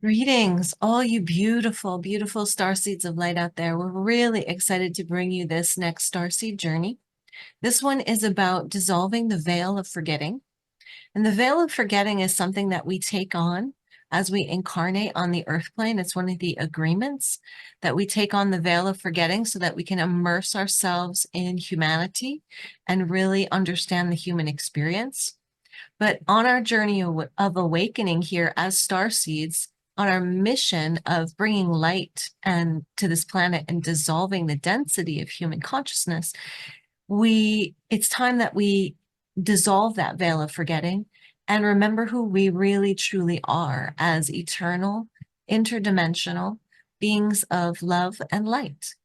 Greetings, all you beautiful, beautiful star seeds of light out there. We're really excited to bring you this next starseed journey. This one is about dissolving the veil of forgetting. And the veil of forgetting is something that we take on as we incarnate on the earth plane. It's one of the agreements that we take on the veil of forgetting so that we can immerse ourselves in humanity and really understand the human experience. But on our journey of awakening here as star seeds, on our mission of bringing light and to this planet and dissolving the density of human consciousness, it's time that we dissolve that veil of forgetting and remember who we really truly are as eternal, interdimensional beings of love and light.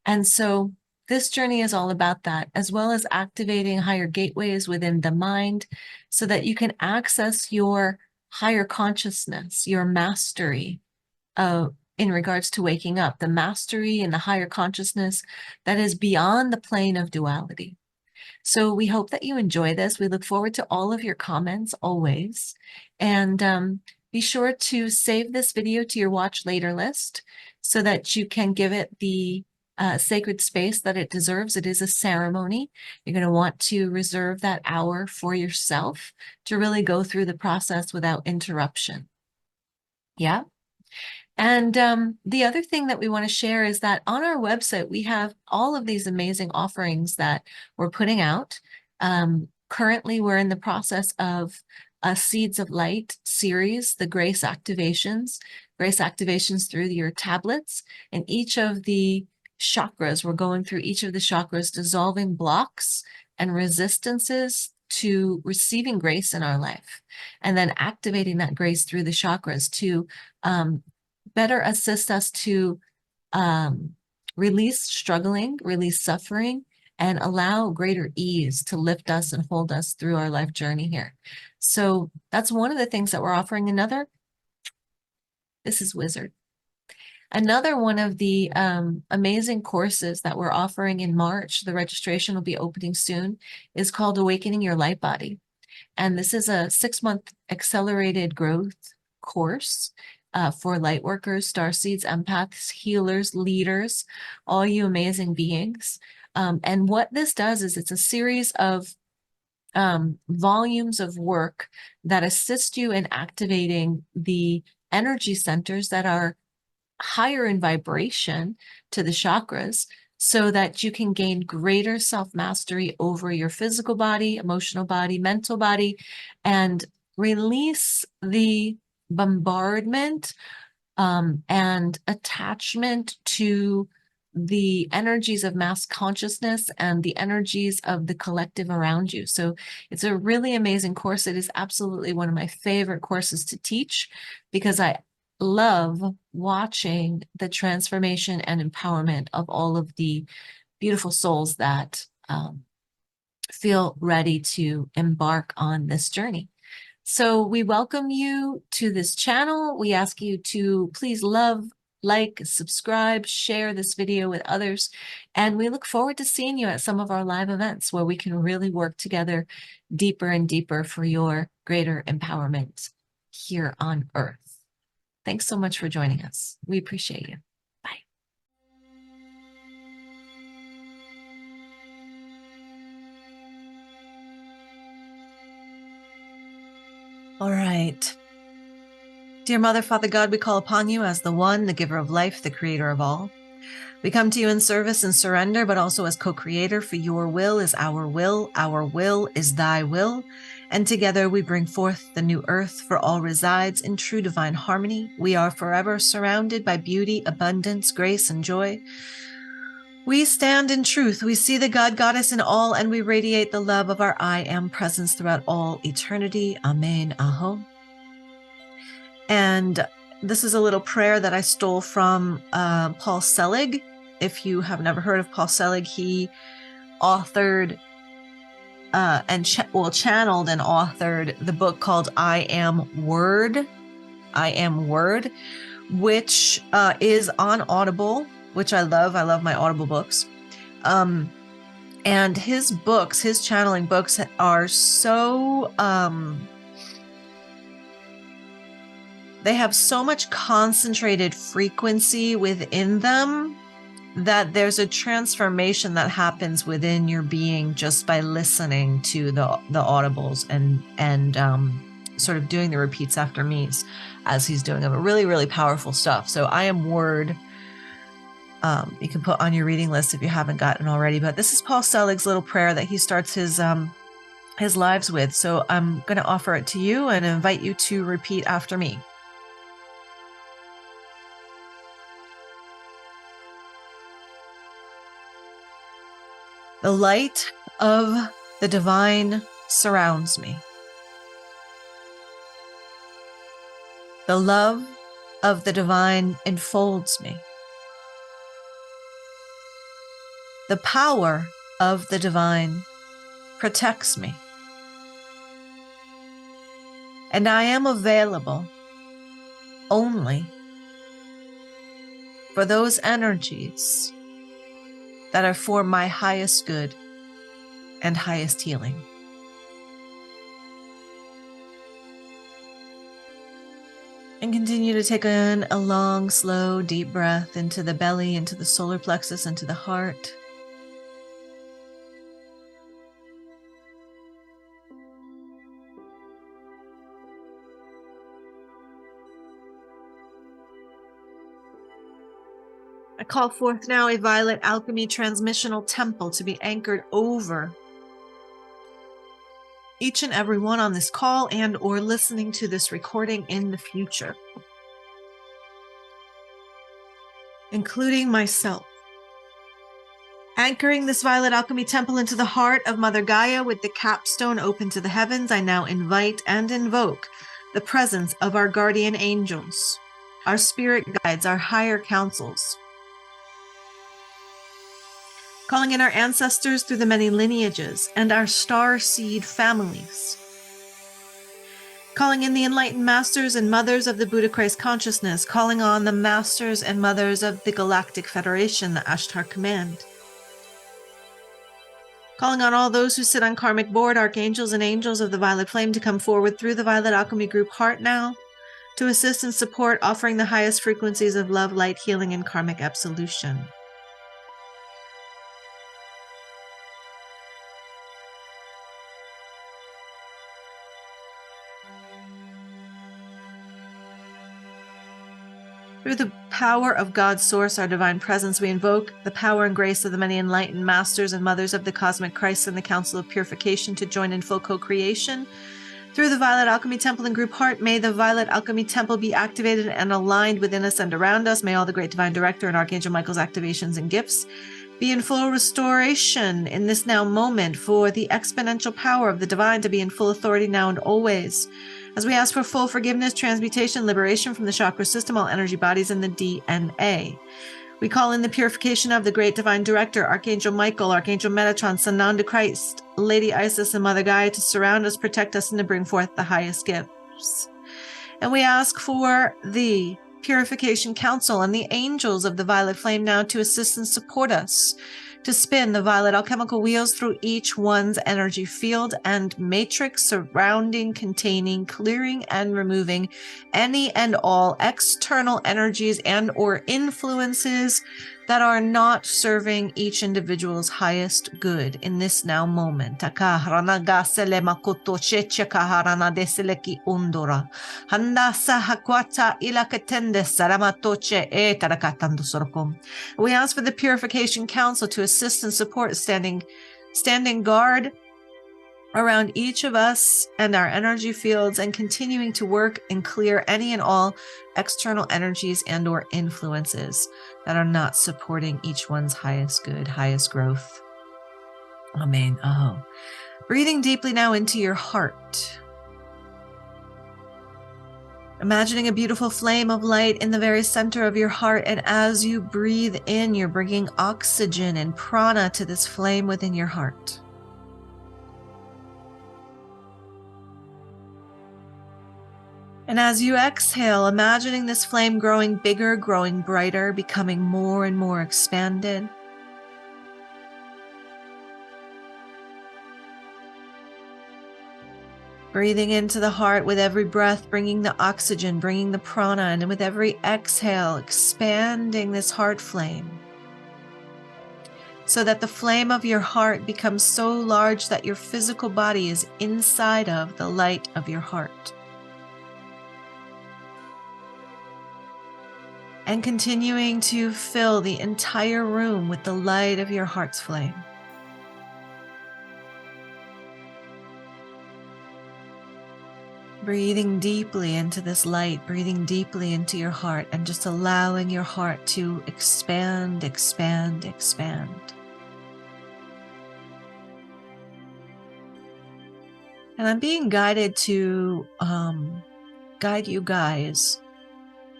And so this journey is all about that, as well as activating higher gateways within the mind so that you can access your higher consciousness, your mastery in regards to waking up, the mastery and the higher consciousness that is beyond the plane of duality. So we hope that you enjoy this. We look forward to all of your comments always. And be sure to save this video to your watch later list so that you can give it the sacred space that it deserves. It is a ceremony. You're going to want to reserve that hour for yourself to really go through the process without interruption. Yeah. And the other thing that we want to share is that on our website, we have all of these amazing offerings that we're putting out. Currently, we're in the process of a Seeds of Light series, the grace activations through your tablets. And each of the chakras, we're going through each of the chakras, dissolving blocks and resistances to receiving grace in our life, and then activating that grace through the chakras to better assist us to release struggling, release suffering, and allow greater ease to lift us and hold us through our life journey here. So that's one of the things that we're offering. This is Wizard. Another one of the amazing courses that we're offering in March, the registration will be opening soon, is called Awakening Your Light Body. And this is a 6-month accelerated growth course for light workers, starseeds, empaths, healers, leaders, all you amazing beings. And what this does is it's a series of volumes of work that assist you in activating the energy centers that are higher in vibration to the chakras so that you can gain greater self-mastery over your physical body, emotional body, mental body, and release the bombardment and attachment to the energies of mass consciousness and the energies of the collective around you. So it's a really amazing course. It is absolutely one of my favorite courses to teach because I love watching the transformation and empowerment of all of the beautiful souls that feel ready to embark on this journey. So we welcome you to this channel. We ask you to please love, like, subscribe, share this video with others. And we look forward to seeing you at some of our live events where we can really work together deeper and deeper for your greater empowerment here on Earth. Thanks so much for joining us. We appreciate you. Bye. All right. Dear Mother, Father God, we call upon you as the one, the giver of life, the creator of all. We come to you in service and surrender, but also as co-creator, for your will is our will is thy will, and together we bring forth the new earth, for all resides in true divine harmony. We are forever surrounded by beauty, abundance, grace, and joy. We stand in truth. We see the God Goddess in all, and we radiate the love of our I Am presence throughout all eternity. Amen. Aho. And this is a little prayer that I stole from Paul Selig. If you have never heard of Paul Selig, he authored and channeled and authored the book called I Am Word, which is on Audible, which I love. I love my Audible books. And his books, his channeling books are so They have so much concentrated frequency within them that there's a transformation that happens within your being just by listening to the audibles and sort of doing the repeats after me as he's doing them. Really, really powerful stuff. So I am Word. You can put on your reading list if you haven't gotten already. But this is Paul Selig's little prayer that he starts his lives with. So I'm going to offer it to you and invite you to repeat after me. The light of the divine surrounds me. The love of the divine enfolds me. The power of the divine protects me. And I am available only for those energies that are for my highest good and highest healing. And continue to take in a long, slow, deep breath into the belly, into the solar plexus, into the heart. I call forth now a violet alchemy transmissional temple to be anchored over each and every one on this call and or listening to this recording in the future, including myself. Anchoring this violet alchemy temple into the heart of Mother Gaia with the capstone open to the heavens, I now invite and invoke the presence of our guardian angels, our spirit guides, our higher councils, calling in our ancestors through the many lineages and our starseed families, calling in the enlightened masters and mothers of the Buddha Christ consciousness, calling on the masters and mothers of the Galactic Federation, the Ashtar Command, calling on all those who sit on karmic board, archangels and angels of the violet flame to come forward through the Violet Alchemy Group heart now to assist and support, offering the highest frequencies of love, light, healing, and karmic absolution. Through the power of God's source, our divine presence, we invoke the power and grace of the many enlightened masters and mothers of the cosmic Christ and the Council of Purification to join in full co-creation. Through the Violet Alchemy Temple and Group Heart, may the Violet Alchemy Temple be activated and aligned within us and around us. May all the great divine director and Archangel Michael's activations and gifts be in full restoration in this now moment for the exponential power of the divine to be in full authority now and always. As we ask for full forgiveness, transmutation, liberation from the chakra system, all energy bodies, and the DNA. We call in the purification of the great divine director, Archangel Michael, Archangel Metatron, Sananda Christ, Lady Isis, and Mother Gaia to surround us, protect us, and to bring forth the highest gifts. And we ask for the Purification Council and the angels of the Violet Flame now to assist and support us to spin the violet alchemical wheels through each one's energy field and matrix surrounding, containing, clearing, and removing any and all external energies and or influences that are not serving each individual's highest good in this now moment. We ask for the Purification Council to assist and support standing guard around each of us and our energy fields and continuing to work and clear any and all external energies and or influences that are not supporting each one's highest good, highest growth. Amen. Oh, breathing deeply now into your heart. Imagining a beautiful flame of light in the very center of your heart. And as you breathe in, you're bringing oxygen and prana to this flame within your heart. And as you exhale, imagining this flame growing bigger, growing brighter, becoming more and more expanded. Breathing into the heart with every breath, bringing the oxygen, bringing the prana, and with every exhale, expanding this heart flame so that the flame of your heart becomes so large that your physical body is inside of the light of your heart. And continuing to fill the entire room with the light of your heart's flame. Breathing deeply into this light, breathing deeply into your heart, and just allowing your heart to expand, expand, expand. And I'm being guided to guide you guys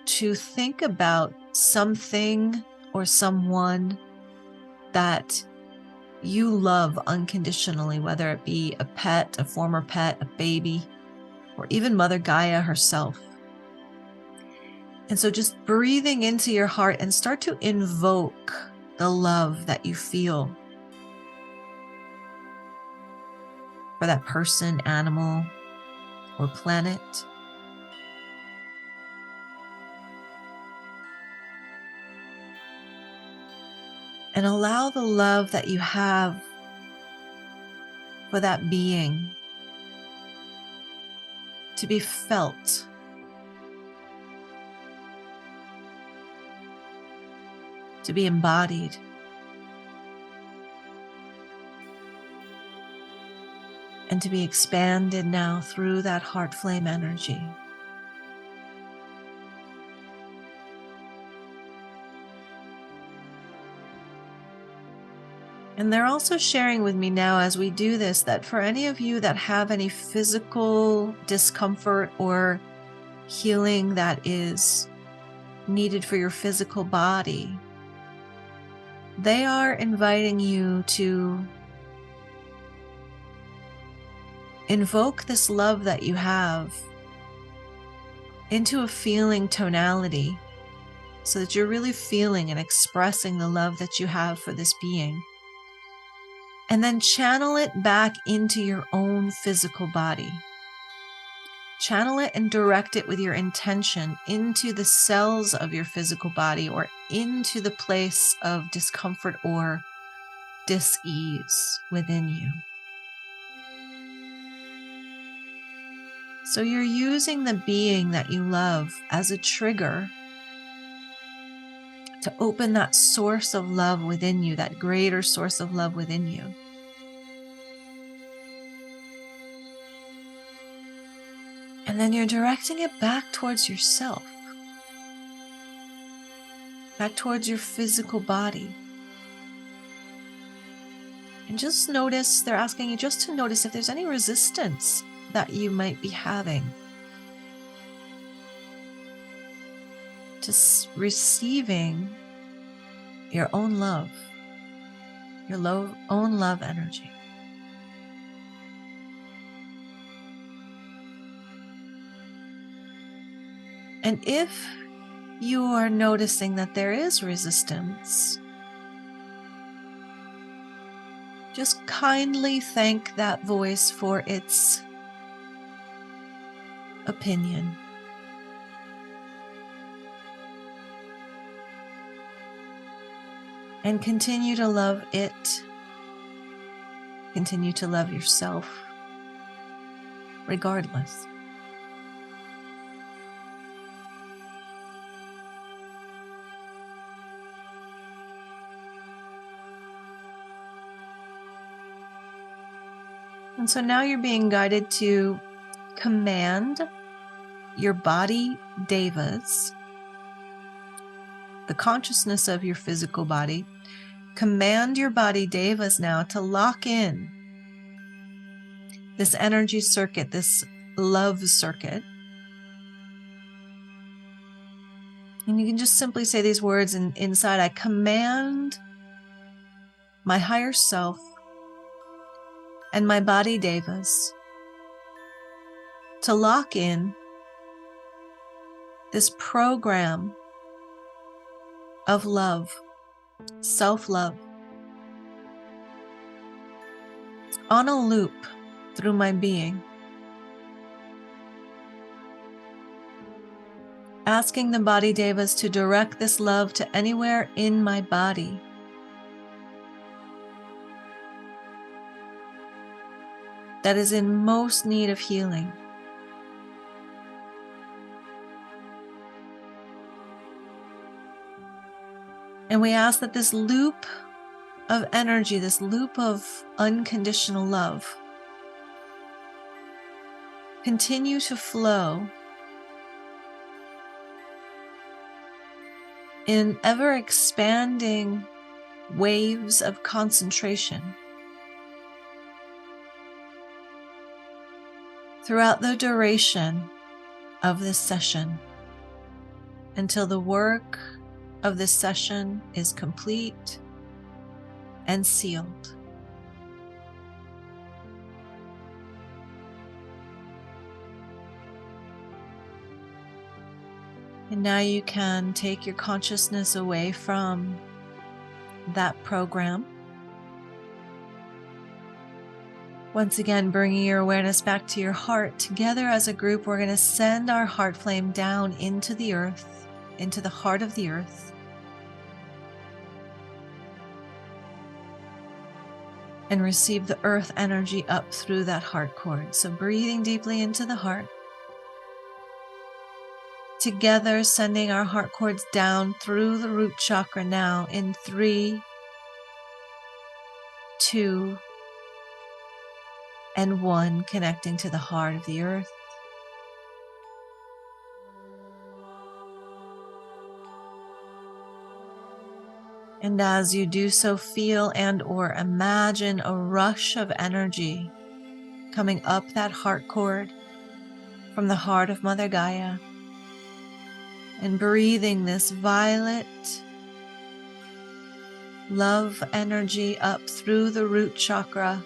to think about something or someone that you love unconditionally, whether it be a pet, a former pet, a baby, or even Mother Gaia herself. And so just breathing into your heart and start to invoke the love that you feel for that person, animal, or planet. And allow the love that you have for that being to be felt. To be embodied. And to be expanded now through that heart flame energy. And they're also sharing with me now as we do this that for any of you that have any physical discomfort or healing that is needed for your physical body, they are inviting you to invoke this love that you have into a feeling tonality so that you're really feeling and expressing the love that you have for this being. And then channel it back into your own physical body. Channel it and direct it with your intention into the cells of your physical body or into the place of discomfort or dis-ease within you. So you're using the being that you love as a trigger to open that source of love within you, that greater source of love within you. And then you're directing it back towards yourself, back towards your physical body. And just notice, they're asking you just to notice if there's any resistance that you might be having to receiving your own love, your own love energy. And if you are noticing that there is resistance, just kindly thank that voice for its opinion. And continue to love it. Continue to love yourself, regardless. And so now you're being guided to command your body devas, the consciousness of your physical body. Command your body devas now to lock in this energy circuit, this love circuit. And you can just simply say these words inside. I command my higher self and my body devas to lock in this program of love, self-love, on a loop through my being. asking the body devas to direct this love to anywhere in my body that is in most need of healing. And we ask that this loop of energy, this loop of unconditional love, continue to flow in ever expanding waves of concentration throughout the duration of this session until the work of this session is complete and sealed. And now you can take your consciousness away from that program. Once again, bringing your awareness back to your heart. Together as a group, we're going to send our heart flame down into the earth, into the heart of the earth. And receive the earth energy up through that heart cord. So breathing deeply into the heart. Together, sending our heart cords down through the root chakra now in 3, 2, and 1, connecting to the heart of the earth. And as you do so, feel and or imagine a rush of energy coming up that heart cord from the heart of Mother Gaia, and breathing this violet love energy up through the root chakra,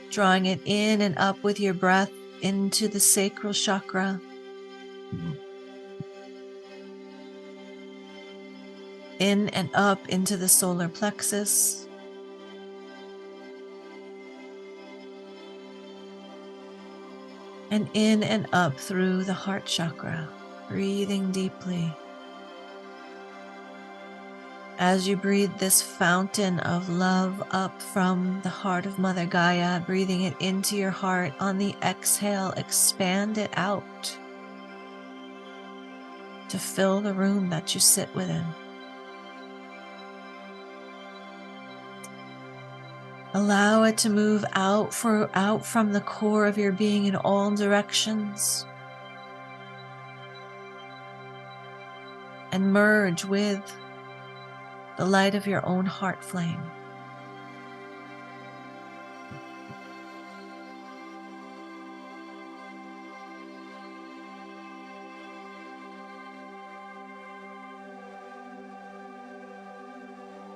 drawing it in and up with your breath into the sacral chakra, in and up into the solar plexus, and in and up through the heart chakra, breathing deeply. As you breathe this fountain of love up from the heart of Mother Gaia, breathing it into your heart, on the exhale, expand it out to fill the room that you sit within. Allow it to move out from the core of your being in all directions and merge with the light of your own heart flame.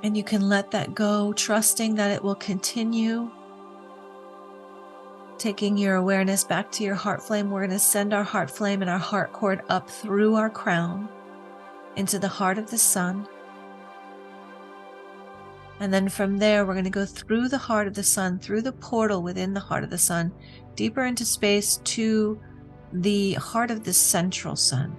And you can let that go, trusting that it will continue. Taking your awareness back to your heart flame, we're going to send our heart flame and our heart cord up through our crown into the heart of the sun. And then from there, we're going to go through the heart of the sun, through the portal within the heart of the sun, deeper into space to the heart of the central sun.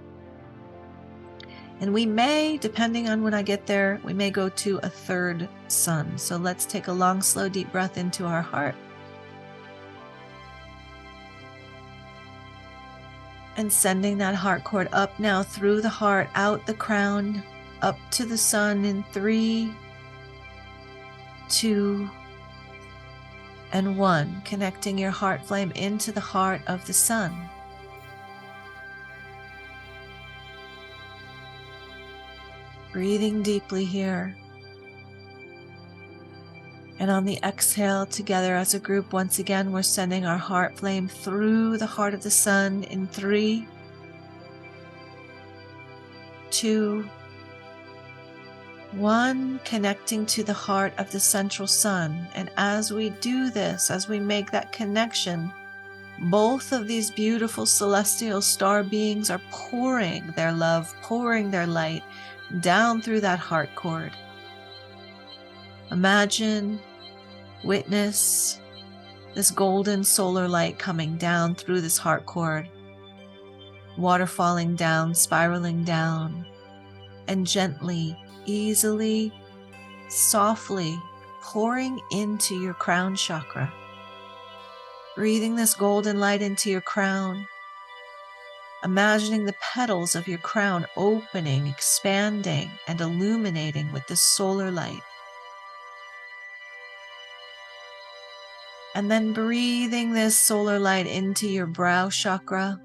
And we may, depending on when I get there, we may go to a third sun. So let's take a long, slow, deep breath into our heart. And sending that heart cord up now through the heart, out the crown, up to the sun in 3, 2, and 1, connecting your heart flame into the heart of the sun. Breathing deeply here. And on the exhale, together as a group, once again, we're sending our heart flame through the heart of the sun in 3, 2, 1, connecting to the heart of the central sun. And as we do this, as we make that connection, both of these beautiful celestial star beings are pouring their love, pouring their light down through that heart cord. Imagine, witness this golden solar light coming down through this heart cord, water falling down, spiraling down, and gently, easily, softly pouring into your crown chakra. Breathing this golden light into your crown, imagining the petals of your crown opening, expanding, and illuminating with this solar light. And then breathing this solar light into your brow chakra.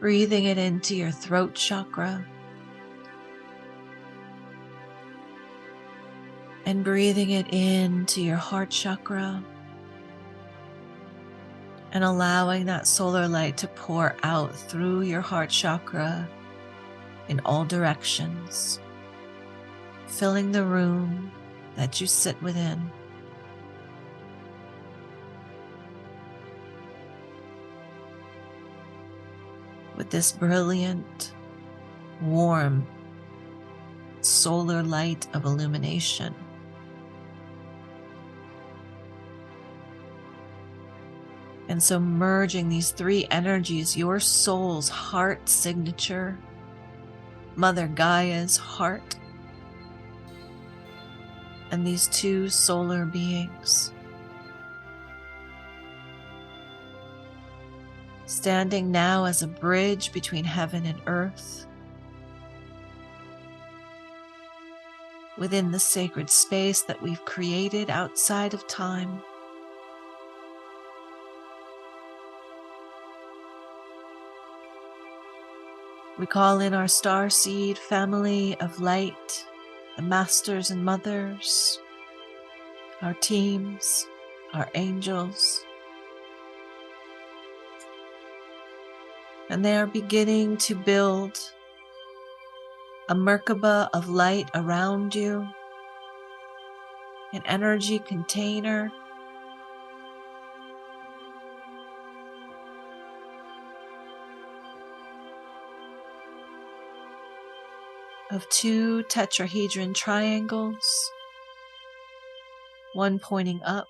Breathing it into your throat chakra. And breathing it into your heart chakra. And allowing that solar light to pour out through your heart chakra in all directions, filling the room that you sit within. With this brilliant, warm, solar light of illumination. And so merging these three energies, your soul's heart signature, Mother Gaia's heart, and these two solar beings, standing now as a bridge between heaven and earth, within the sacred space that we've created outside of time. We call in our Starseed family of light, the masters and mothers, our teams, our angels. And they are beginning to build a Merkaba of light around you, an energy container, of two tetrahedron triangles, one pointing up,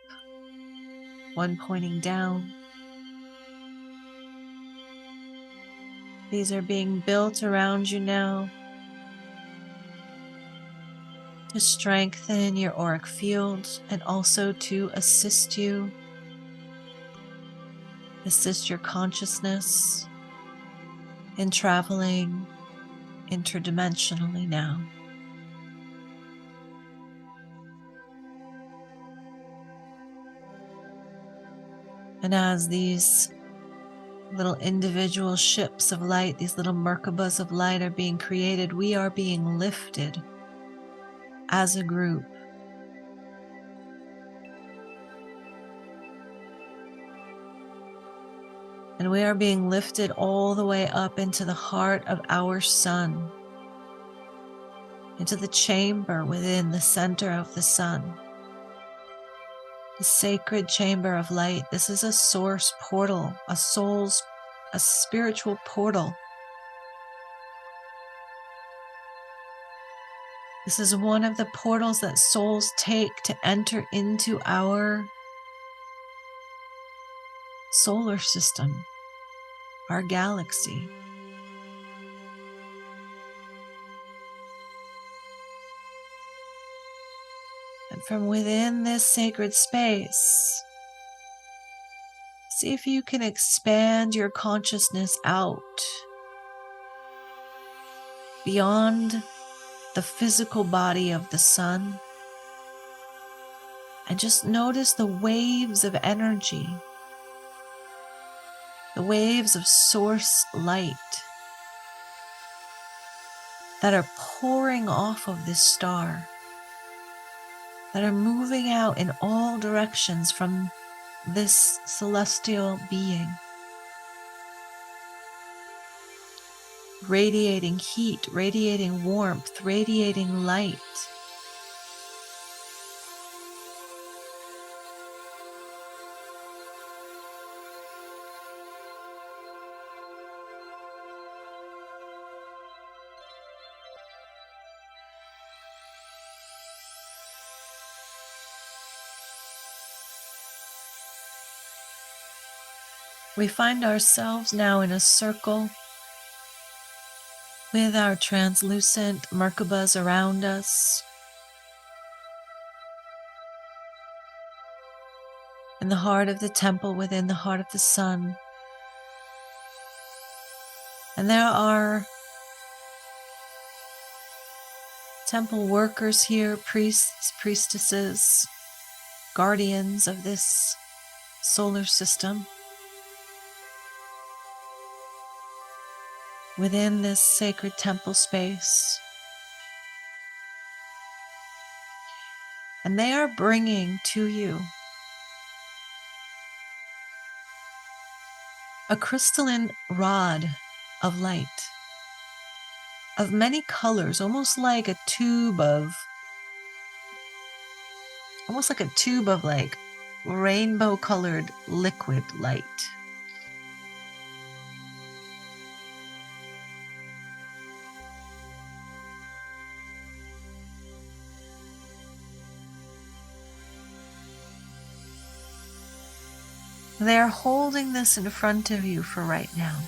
one pointing down. These are being built around you now to strengthen your auric field and also to assist you, assist your consciousness in traveling interdimensionally now. And as these little individual ships of light, these little Merkabas of light are being created, we are being lifted as a group. And we are being lifted all the way up into the heart of our sun, into the chamber within the center of the sun, the sacred chamber of light. This is a source portal, a spiritual portal. This is one of the portals that souls take to enter into our solar system, our galaxy. And from within this sacred space, see if you can expand your consciousness out beyond the physical body of the sun, and just notice the waves of energy, the waves of source light that are pouring off of this star, that are moving out in all directions from this celestial being, radiating heat, radiating warmth, radiating light. We find ourselves now in a circle with our translucent Merkabas around us. In the heart of the temple, within the heart of the sun. And there are temple workers here, priests, priestesses, guardians of this solar system. Within this sacred temple space. And they are bringing to you a crystalline rod of light, of many colors, almost like a tube of like rainbow colored liquid light. They are holding this in front of you for right now.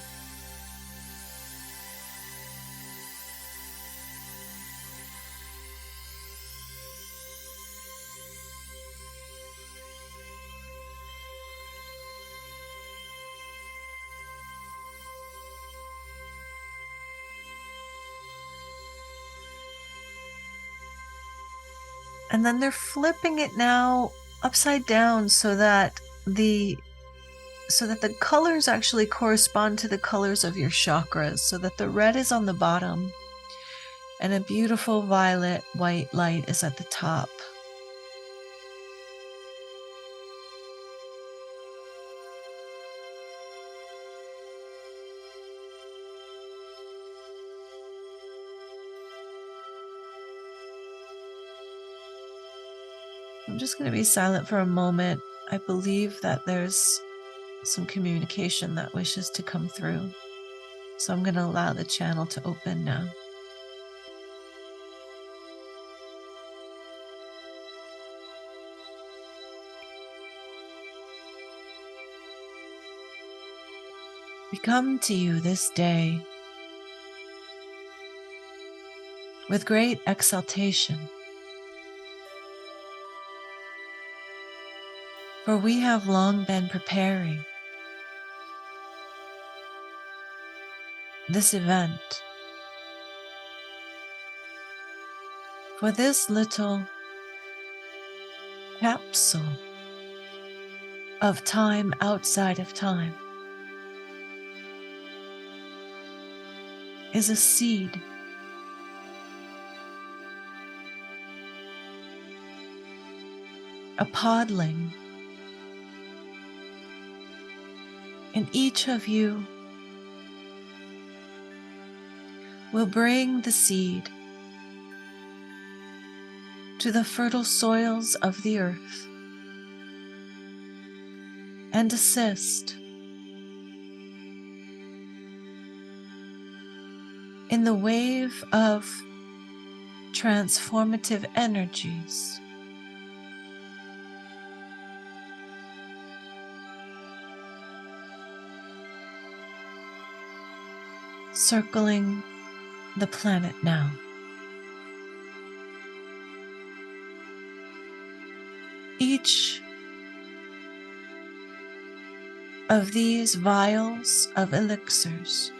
And then they're flipping it now upside down so that the colors actually correspond to the colors of your chakras, so that the red is on the bottom and a beautiful violet white light is at the top. I'm just going to be silent for a moment. I believe that there's some communication that wishes to come through. So I'm going to allow the channel to open now. We come to you this day with great exaltation, for we have long been preparing this event, for this little capsule of time outside of time is a seed, a podling, and each of you will bring the seed to the fertile soils of the earth and assist in the wave of transformative energies circling the planet now. Each of these vials of elixirs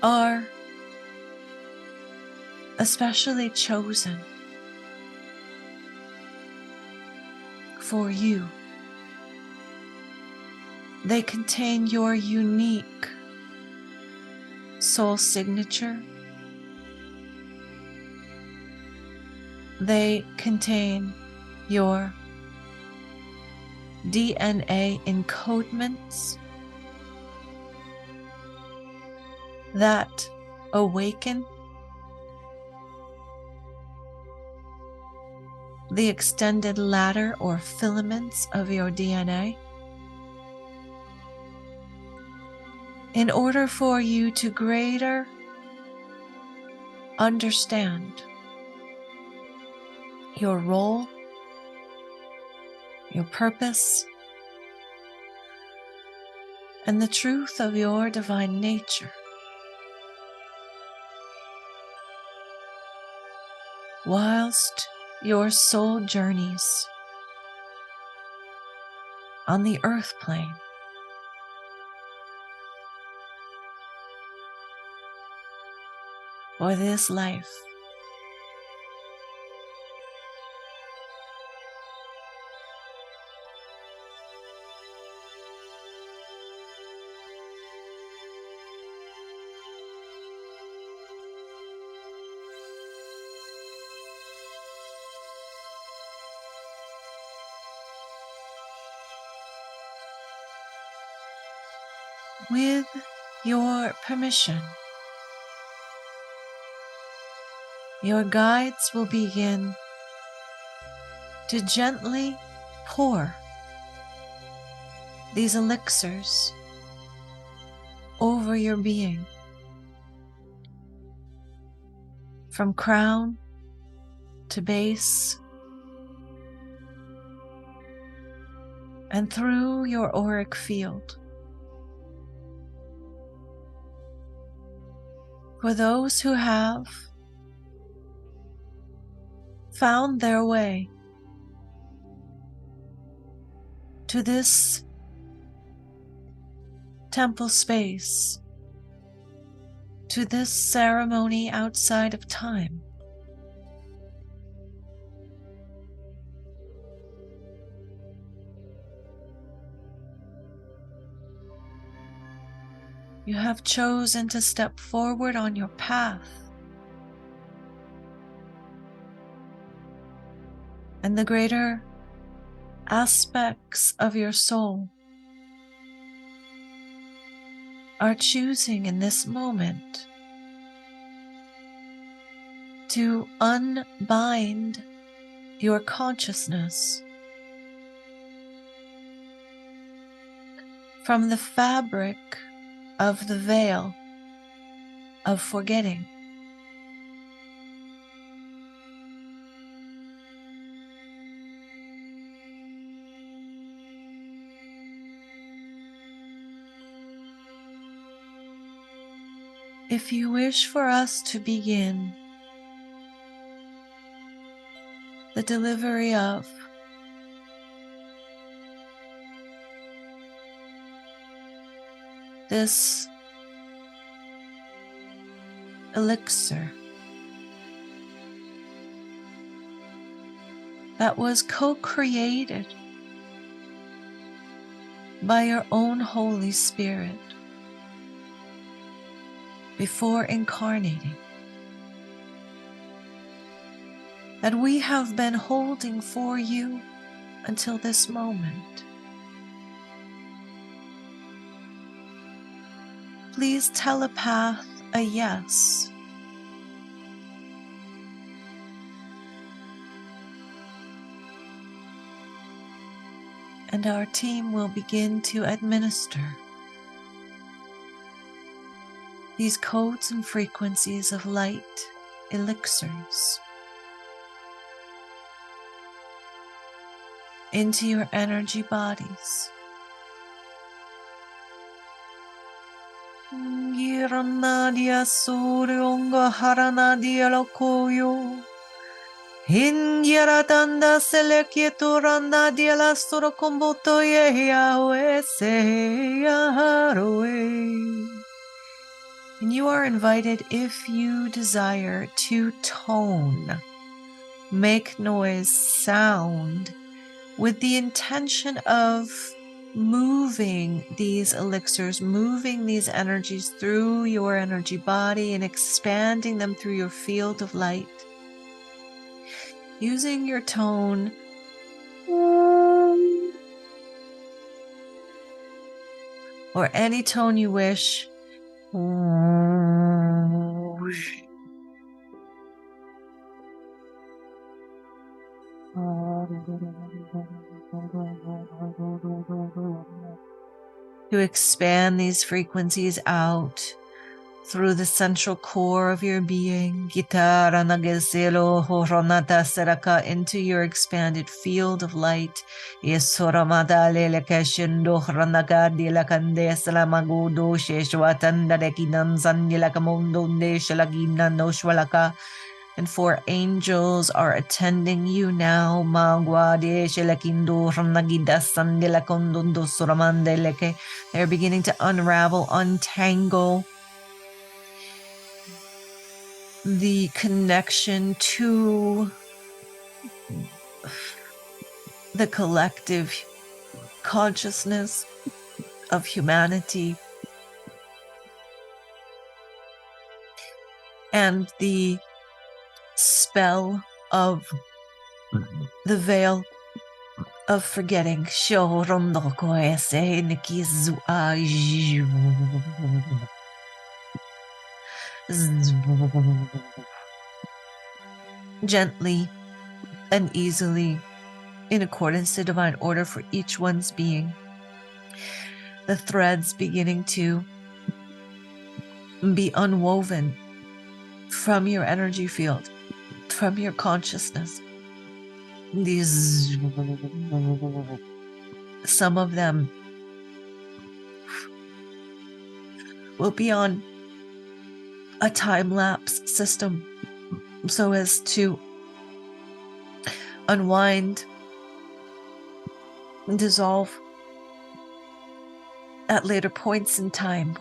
are especially chosen for you. They contain your unique soul signature. They contain your DNA encodements that awaken the extended ladder or filaments of your DNA in order for you to greater understand your role your purpose, and the truth of your divine nature, whilst your soul journeys on the earth plane. For this life, with your permission, your guides will begin to gently pour these elixirs over your being, from crown to base, and through your auric field. For those who have found their way to this temple space, to this ceremony outside of time, you have chosen to step forward on your path, and the greater aspects of your soul are choosing in this moment to unbind your consciousness from the fabric of the veil of forgetting. If you wish for us to begin the delivery of this elixir that was co-created by your own Holy Spirit before incarnating, that we have been holding for you until this moment, please telepath a yes. And our team will begin to administer these codes and frequencies of light elixirs into your energy bodies. Giranadia surionga haranadia lokoyo. Indyaratanda selekieturanadia la sorokomboto Yahweh se Yahweh. And you are invited, if you desire, to tone, make noise, sound, with the intention of moving these elixirs, moving these energies through your energy body and expanding them through your field of light. Using your tone or any tone you wish. To expand these frequencies out through the central core of your being, Gitara nageselo horonata seraka, into your expanded field of light. Yesoramada lelekeshendo ranaga dilakande salamagudo sheshwatanda dekinan sandilakamundo de shalagina no shwalaka. And 4 angels are attending you now. Magwa de shelakindo ranagida sandilakondondo suramandeleke. They're beginning to unravel, untangle the connection to the collective consciousness of humanity and the spell of the veil of forgetting. Gently and easily, in accordance to divine order for each one's being, the threads beginning to be unwoven from your energy field, from your consciousness. These, some of them will be on a time-lapse system so as to unwind, dissolve at later points in time.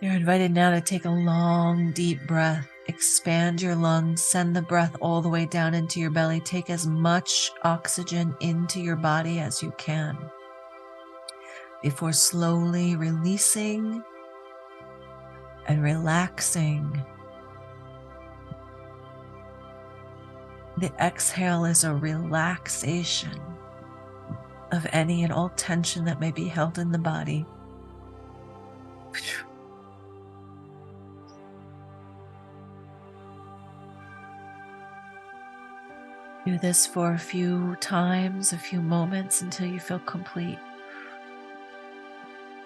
You're invited now to take a long, deep breath. Expand your lungs. Send the breath all the way down into your belly. Take as much oxygen into your body as you can before slowly releasing and relaxing. The exhale is a relaxation of any and all tension that may be held in the body. Do this for a few times, a few moments, until you feel complete.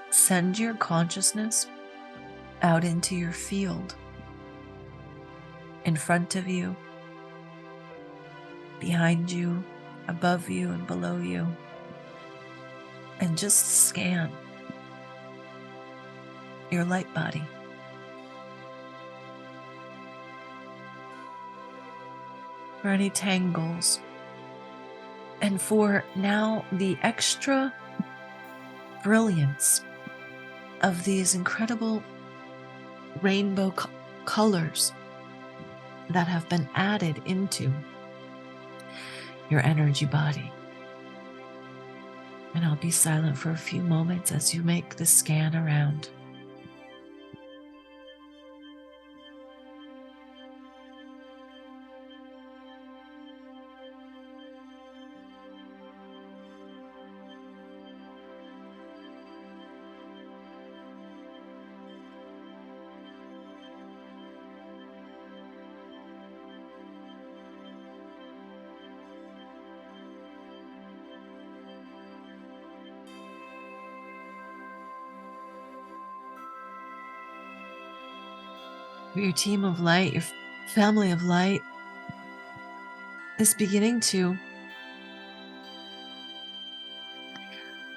Send your consciousness out into your field, in front of you, behind you, above you, and below you, and just scan your light body. For any tangles, and for now the extra brilliance of these incredible rainbow colors that have been added into your energy body. And I'll be silent for a few moments as you make the scan around. Your team of light, your family of light is beginning to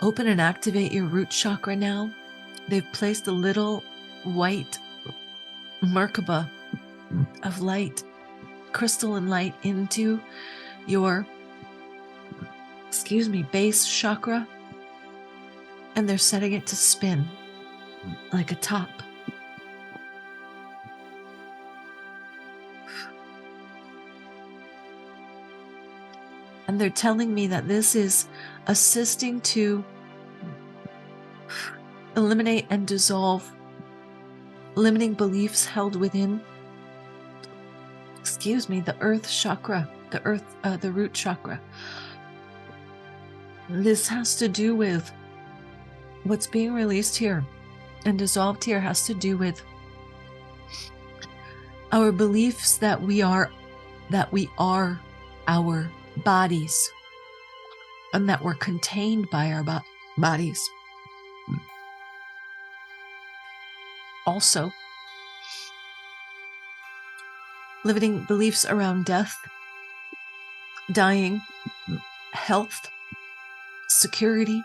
open and activate your root chakra now. They've placed a little white Merkaba of light, crystalline light, into your, base chakra, and they're setting it to spin. like a top. And they're telling me that this is assisting to eliminate and dissolve limiting beliefs held within, the earth chakra, the root chakra. This has to do with what's being released here and dissolved here has to do with our beliefs that we are our bodies and that we're contained by our bodies. Also, limiting beliefs around death, dying, health, security.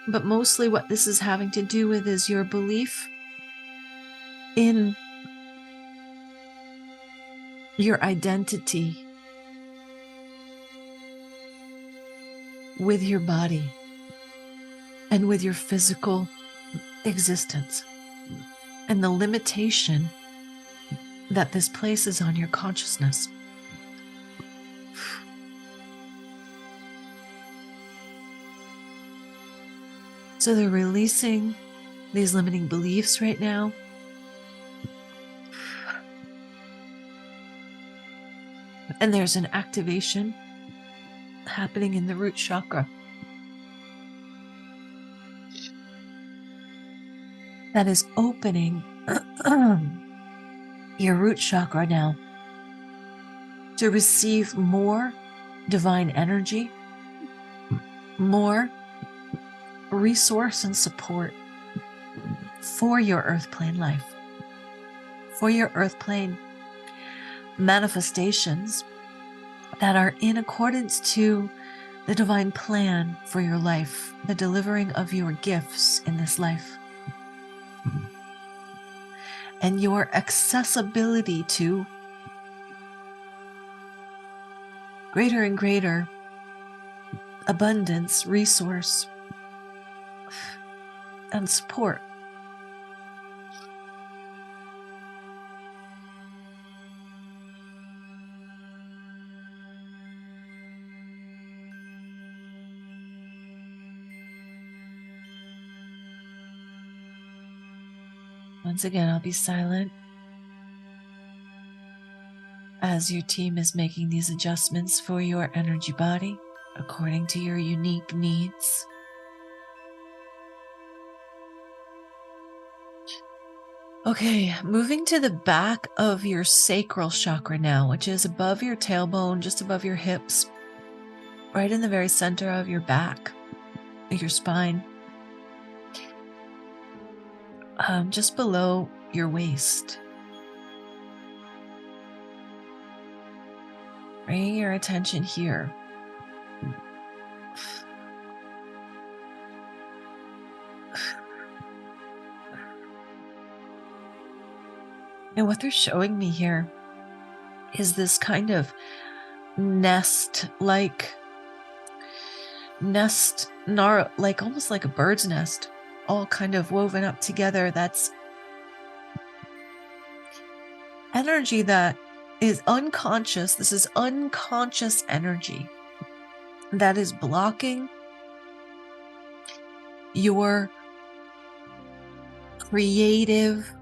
But mostly what this is having to do with is your belief in your identity with your body and with your physical existence and the limitation that this places on your consciousness. So they're releasing these limiting beliefs right now. And there's an activation happening in the root chakra that is opening your root chakra now to receive more divine energy, more resource and support for your earth plane life, for your earth plane manifestations that are in accordance to the divine plan for your life, the delivering of your gifts in this life, and your accessibility to greater and greater abundance, resource, and support. Once again, I'll be silent as your team is making these adjustments for your energy body according to your unique needs. Okay, moving to the back of your sacral chakra now, which is above your tailbone, just above your hips, right in the very center of your back, your spine, just below your waist. Bring your attention here. And what they're showing me here is this kind of like almost like a bird's nest, all kind of woven up together. That's energy that is unconscious. This is unconscious energy that is blocking your creative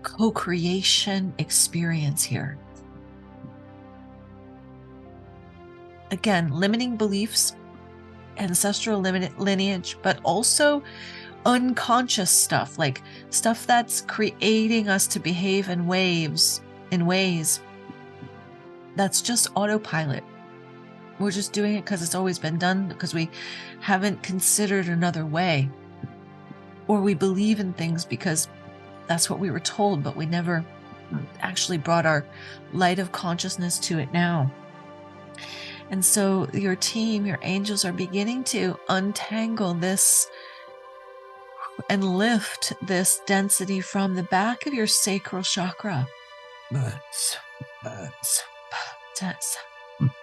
co-creation experience here. Again, limiting beliefs, ancestral lineage, but also unconscious stuff, like stuff that's creating us to behave in ways that's just autopilot. We're just doing it because it's always been done, because we haven't considered another way, or we believe in things because that's what we were told, but we never actually brought our light of consciousness to it now. And so your team, your angels, are beginning to untangle this and lift this density from the back of your sacral chakra.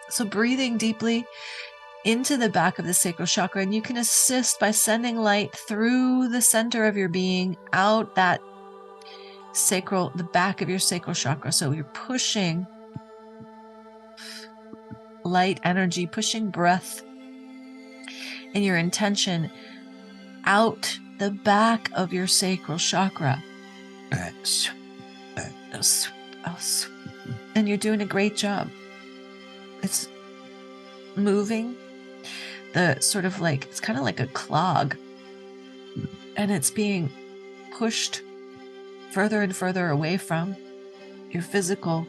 So breathing deeply into the back of the sacral chakra, and you can assist by sending light through the center of your being out that the back of your sacral chakra. So you're pushing light energy, pushing breath and your intention out the back of your sacral chakra. And you're doing a great job. It's moving the sort of like, it's kind of like a clog, and it's being pushed further and further away from your physical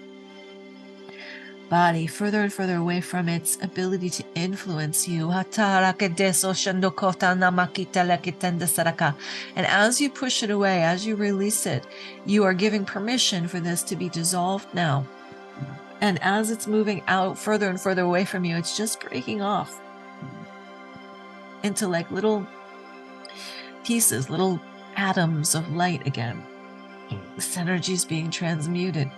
body, further and further away from its ability to influence you. And as you push it away, as you release it, you are giving permission for this to be dissolved now. And as it's moving out further and further away from you, it's just breaking off into like little pieces, little atoms of light again. This energy is being transmuted.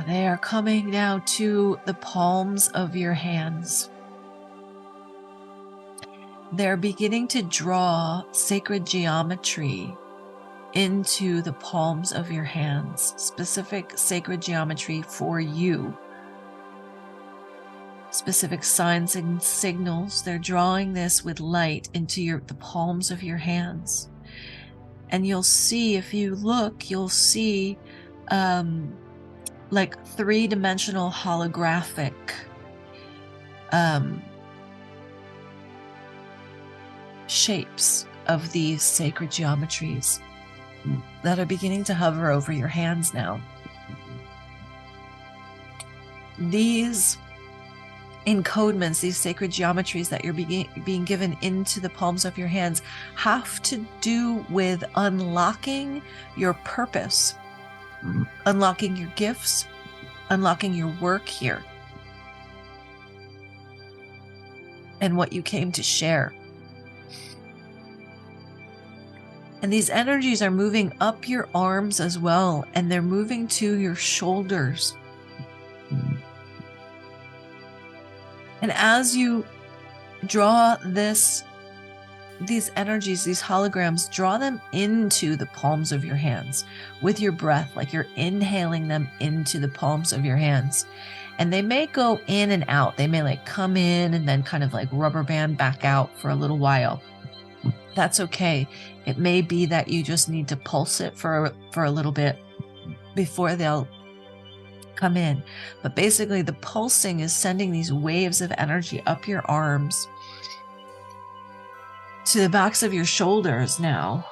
They are coming now to the palms of your hands. They're beginning to draw sacred geometry into the palms of your hands, specific sacred geometry for you. Specific signs and signals. They're drawing this with light into the palms of your hands. And you'll see, if you look, you'll see like three-dimensional holographic shapes of these sacred geometries that are beginning to hover over your hands now. These encodements, these sacred geometries that you're being given into the palms of your hands have to do with unlocking your purpose, unlocking your gifts, unlocking your work here, and what you came to share. And these energies are moving up your arms as well, and they're moving to your shoulders. And as you draw these energies, these holograms, draw them into the palms of your hands with your breath, like you're inhaling them into the palms of your hands. And they may go in and out. They may like come in and then kind of like rubber band back out for a little while. That's okay. It may be that you just need to pulse it for a little bit before they'll come in. But basically the pulsing is sending these waves of energy up your arms to the backs of your shoulders now,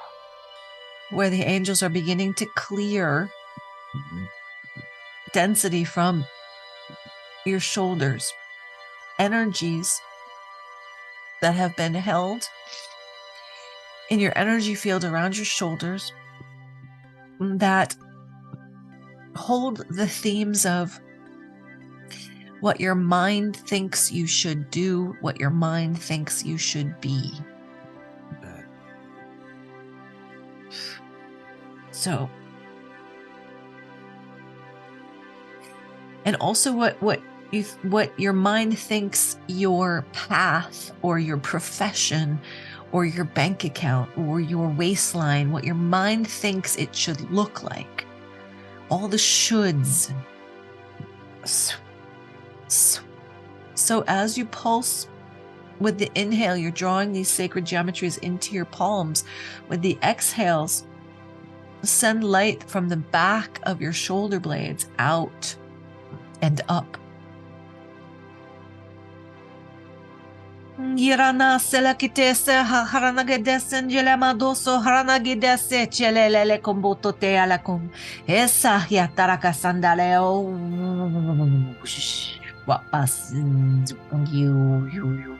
where the angels are beginning to clear density from your shoulders, energies that have been held in your energy field around your shoulders that hold the themes of what your mind thinks you should do, what your mind thinks you should be. So, and also what your mind thinks your path or your profession or your bank account or your waistline, what your mind thinks it should look like. All the shoulds. So as you pulse with the inhale, you're drawing these sacred geometries into your palms. With the exhales, send light from the back of your shoulder blades out and up. Yirana selakitese haranagedesen jelamadoso haranagedese chelele komboto te alakum. Esa yataraka sandaleo. Wapas you.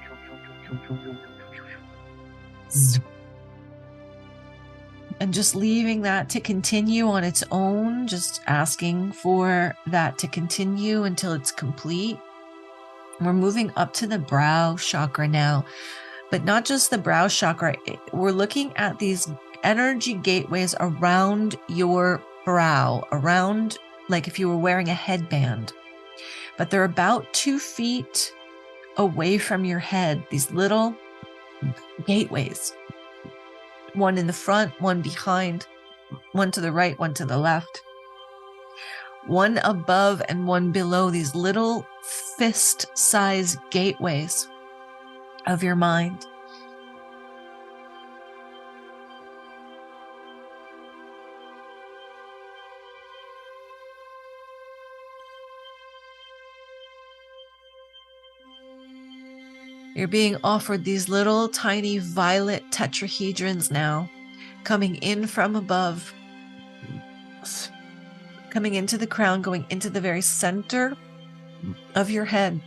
And just leaving that to continue on its own, just asking for that to continue until it's complete. We're moving up to the brow chakra now, but not just the brow chakra. We're looking at these energy gateways around your brow, around like if you were wearing a headband, but they're about 2 feet away from your head, these little gateways. One in the front, one behind, one to the right, one to the left, one above and one below, these little fist-sized gateways of your mind. You're being offered these little tiny violet tetrahedrons now, coming in from above, coming into the crown, going into the very center of your head,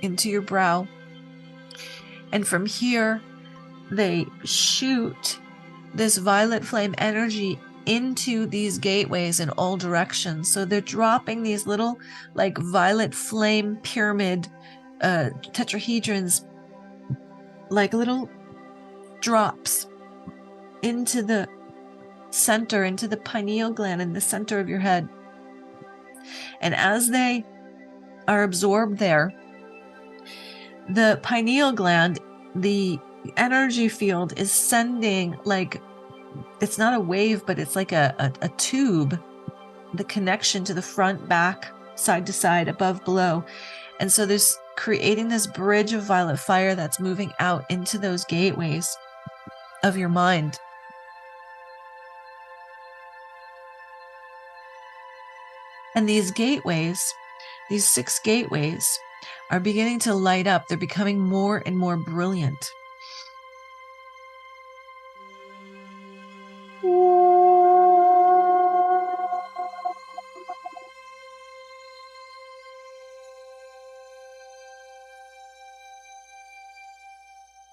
into your brow. And from here, they shoot this violet flame energy into these gateways in all directions. So they're dropping these little like violet flame pyramid tetrahedrons, like little drops into the center, into the pineal gland in the center of your head. And as they are absorbed there, the pineal gland, the energy field is sending, like, it's not a wave, but it's like a tube, the connection to the front, back, side to side, above, below. And so there's creating this bridge of violet fire that's moving out into those gateways of your mind. And these gateways, these 6 gateways, are beginning to light up. They're becoming more and more brilliant.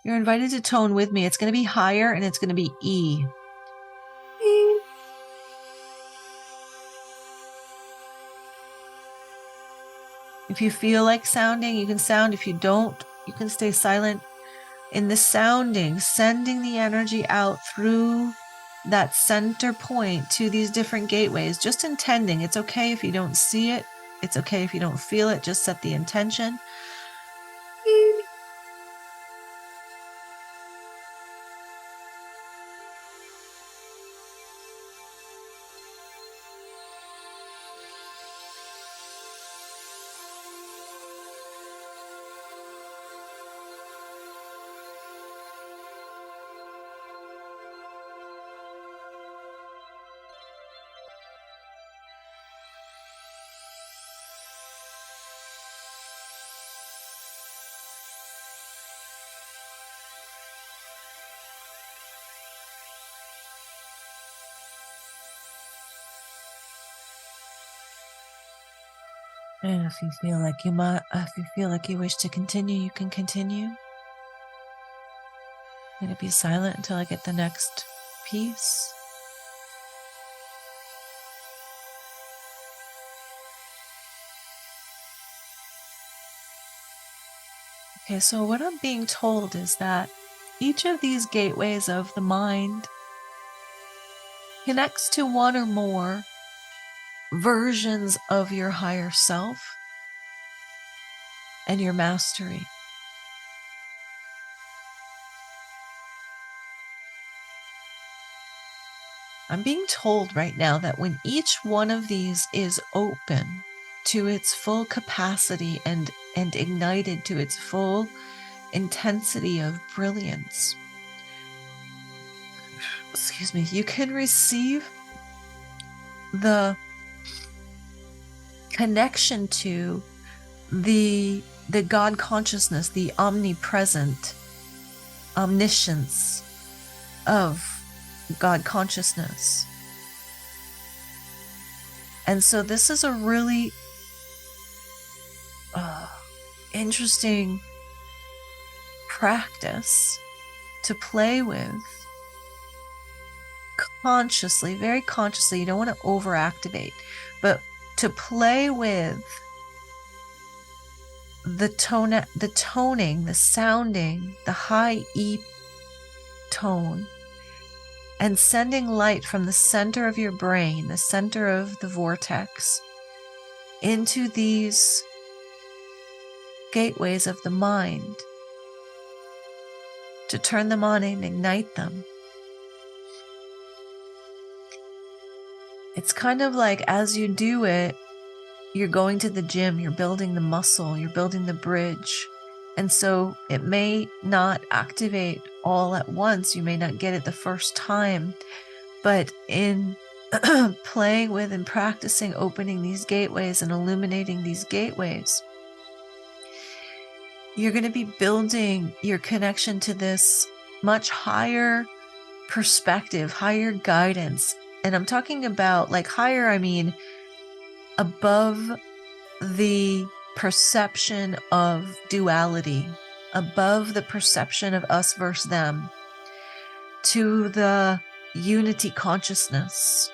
You're invited to tone with me. It's going to be higher and it's going to be E. If you feel like sounding, you can sound. If you don't, you can stay silent. In the sounding, sending the energy out through that center point to these different gateways, just intending. It's okay if you don't see it. It's okay if you don't feel it. Just set the intention. And if you feel like you wish to continue, you can continue. I'm going to be silent until I get the next piece. Okay, so what I'm being told is that each of these gateways of the mind connects to one or more versions of your higher self and your mastery. I'm being told right now that when each one of these is open to its full capacity and ignited to its full intensity of brilliance, you can receive the connection to the God consciousness, the omnipresent omniscience of God consciousness. And so this is a really interesting practice to play with consciously, very consciously. You don't want to overactivate, but to play with the toning, the sounding, the high E tone, and sending light from the center of your brain, the center of the vortex, into these gateways of the mind, to turn them on and ignite them. It's kind of like as you do it, you're going to the gym, you're building the muscle, you're building the bridge. And so it may not activate all at once. You may not get it the first time, but in playing with and practicing opening these gateways and illuminating these gateways, you're going to be building your connection to this much higher perspective, higher guidance. And I'm talking about like higher, I mean above the perception of duality, above the perception of us versus them, to the unity consciousness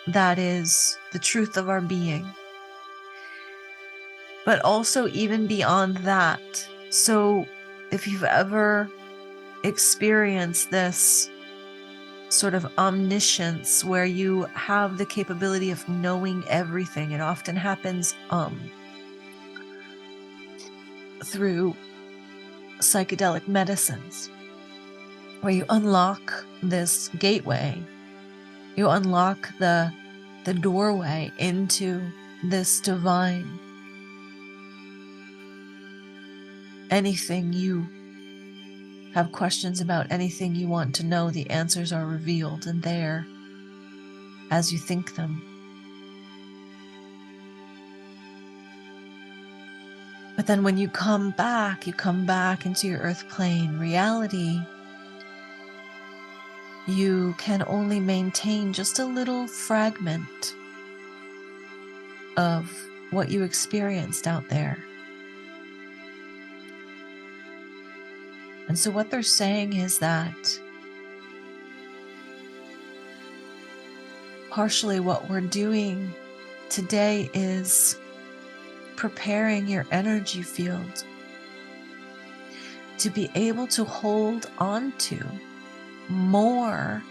that is the truth of our being. But also even beyond that. So if you've ever experienced this sort of omniscience where you have the capability of knowing everything, it often happens through psychedelic medicines, where you unlock this gateway, you unlock the doorway into this divine. Anything you have questions about, anything you want to know, the answers are revealed and there as you think them. But then when you come back into your earth plane reality, you can only maintain just a little fragment of what you experienced out there. And so what they're saying is that partially what we're doing today is preparing your energy field to be able to hold on to more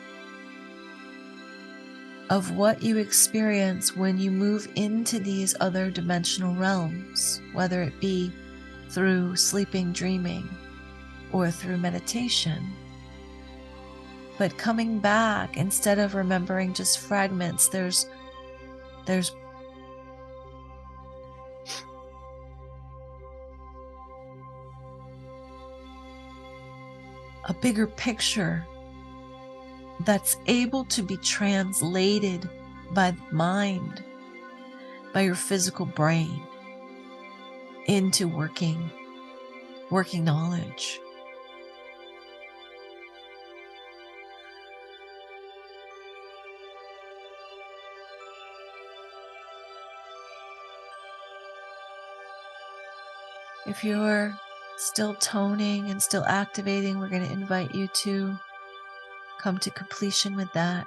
of what you experience when you move into these other dimensional realms, whether it be through sleeping, dreaming, or through meditation. But coming back, instead of remembering just fragments, there's a bigger picture that's able to be translated by the mind, by your physical brain, into working knowledge. If you're still toning and still activating, we're going to invite you to come to completion with that.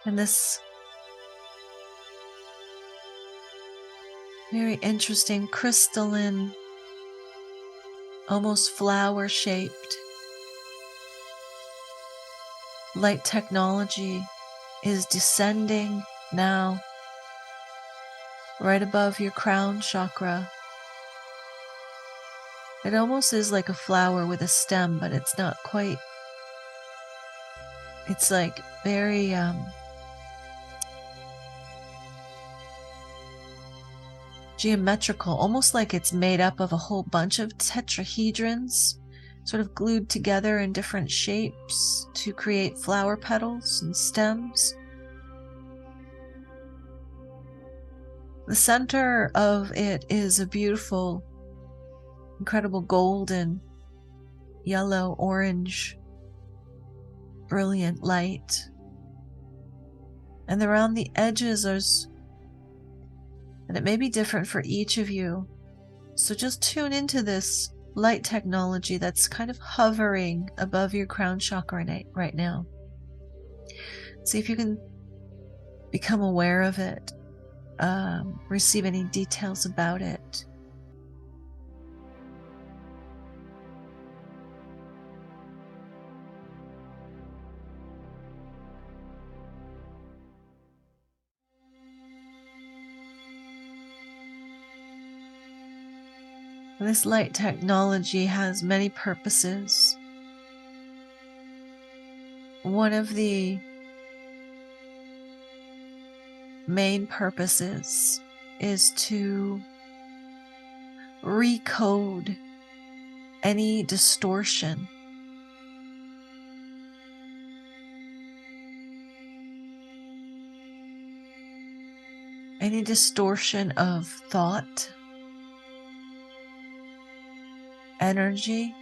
And this very interesting crystalline, almost flower-shaped light technology is descending now right above your crown chakra. It almost is like a flower with a stem, but it's not quite. It's like very geometrical, almost like it's made up of a whole bunch of tetrahedrons sort of glued together in different shapes to create flower petals and stems. The center of it is a beautiful, incredible golden, yellow, orange, brilliant light. And around the edges and it may be different for each of you. So just tune into this light technology that's kind of hovering above your crown chakra right now. See if you can become aware of it, receive any details about it. This light technology has many purposes. One of the main purposes is to recode any distortion, of thought, energy,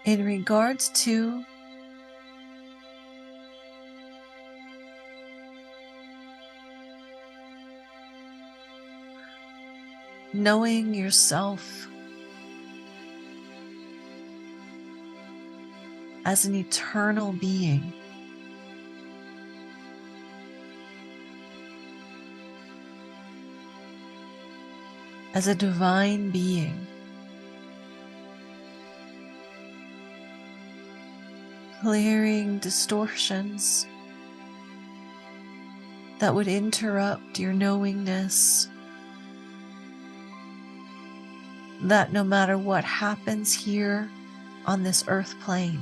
in regards to knowing yourself as an eternal being. As a divine being. Clearing distortions that would interrupt your knowingness. That no matter what happens here on this earth plane,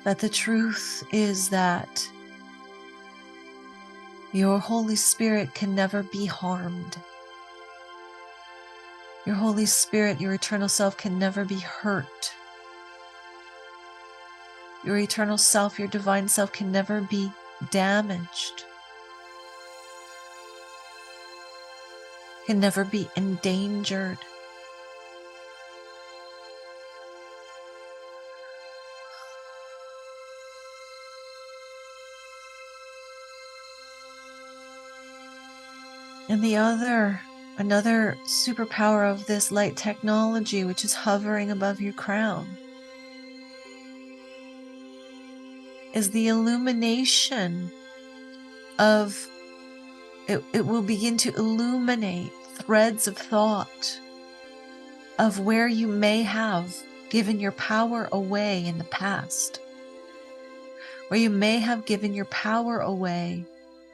that the truth is that your Holy Spirit can never be harmed. Your Holy Spirit, your eternal self, can never be hurt. Your eternal self, your divine self, can never be damaged. Can never be endangered. And another superpower of this light technology, which is hovering above your crown, is the illumination of, it will begin to illuminate threads of thought of where you may have given your power away in the past, where you may have given your power away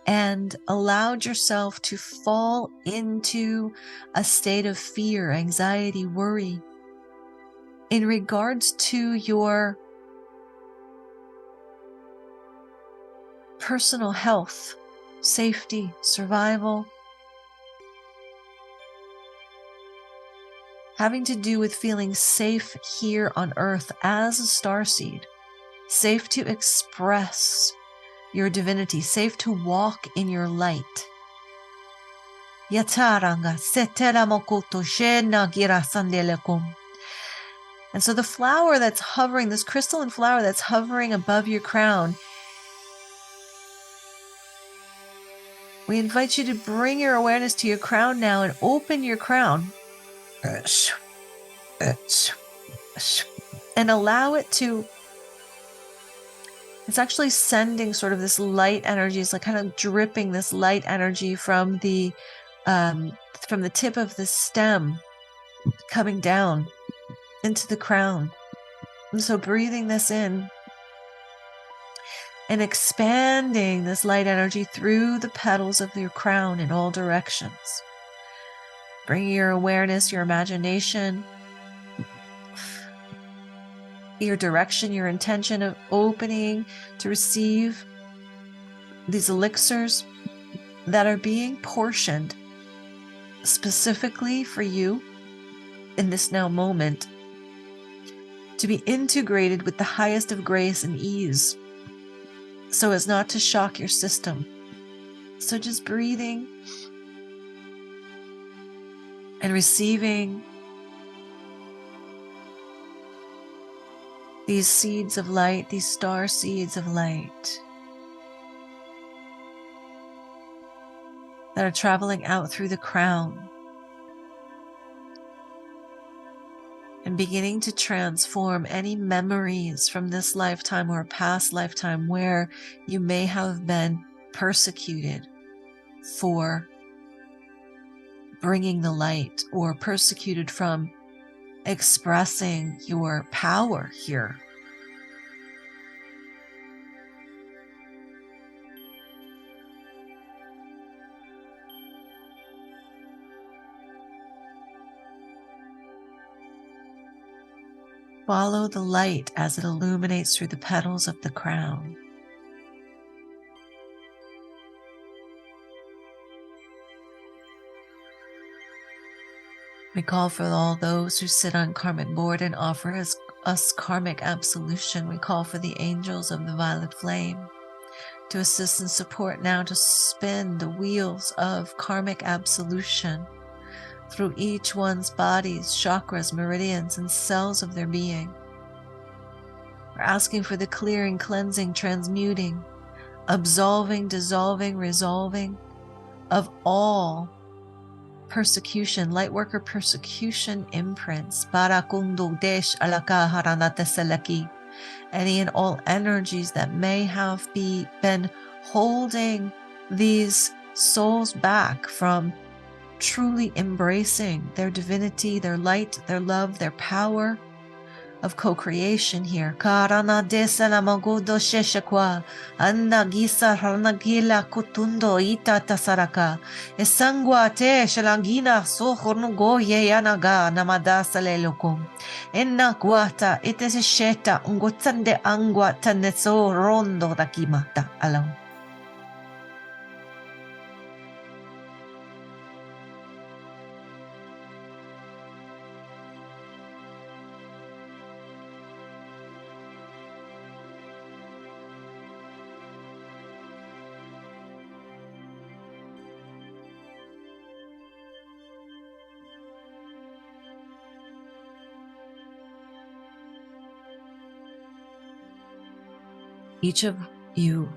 and allowed yourself to fall into a state of fear, anxiety, worry in regards to your personal health, safety, survival, having to do with feeling safe here on Earth as a starseed, safe to express your divinity, safe to walk in your light. And so the flower that's hovering, this crystalline flower that's hovering above your crown, we invite you to bring your awareness to your crown now and open your crown and allow it to, it's actually sending sort of this light energy. It's like kind of dripping this light energy from the tip of the stem coming down into the crown. And so breathing this in and expanding this light energy through the petals of your crown in all directions. Bringing your awareness, your imagination, your direction, your intention of opening to receive these elixirs that are being portioned specifically for you in this now moment, to be integrated with the highest of grace and ease so as not to shock your system. So just breathing and receiving These seeds of light, these star seeds of light that are traveling out through the crown and beginning to transform any memories from this lifetime or a past lifetime where you may have been persecuted for bringing the light or persecuted from expressing your power here. Follow the light as it illuminates through the petals of the crown. We call for all those who sit on karmic board and offer us karmic absolution. We call for the angels of the violet flame to assist and support now to spin the wheels of karmic absolution through each one's bodies, chakras, meridians, and cells of their being. We're asking for the clearing, cleansing, transmuting, absolving, dissolving, resolving of all persecution, lightworker persecution imprints. Barakundo desh alaka haranata selaki. Any and all energies that may have been holding these souls back from truly embracing their divinity, their light, their love, their power of co-creation here. Karana desala magodo sheshakwa, anna gisa ranagila kutundo ita tasaraka, esangwa te shalangina so hornugo ye yanaga namada salelokum. Enna guata itesesheta ungotsande angwa taneso rondo dakimata alam. Each of you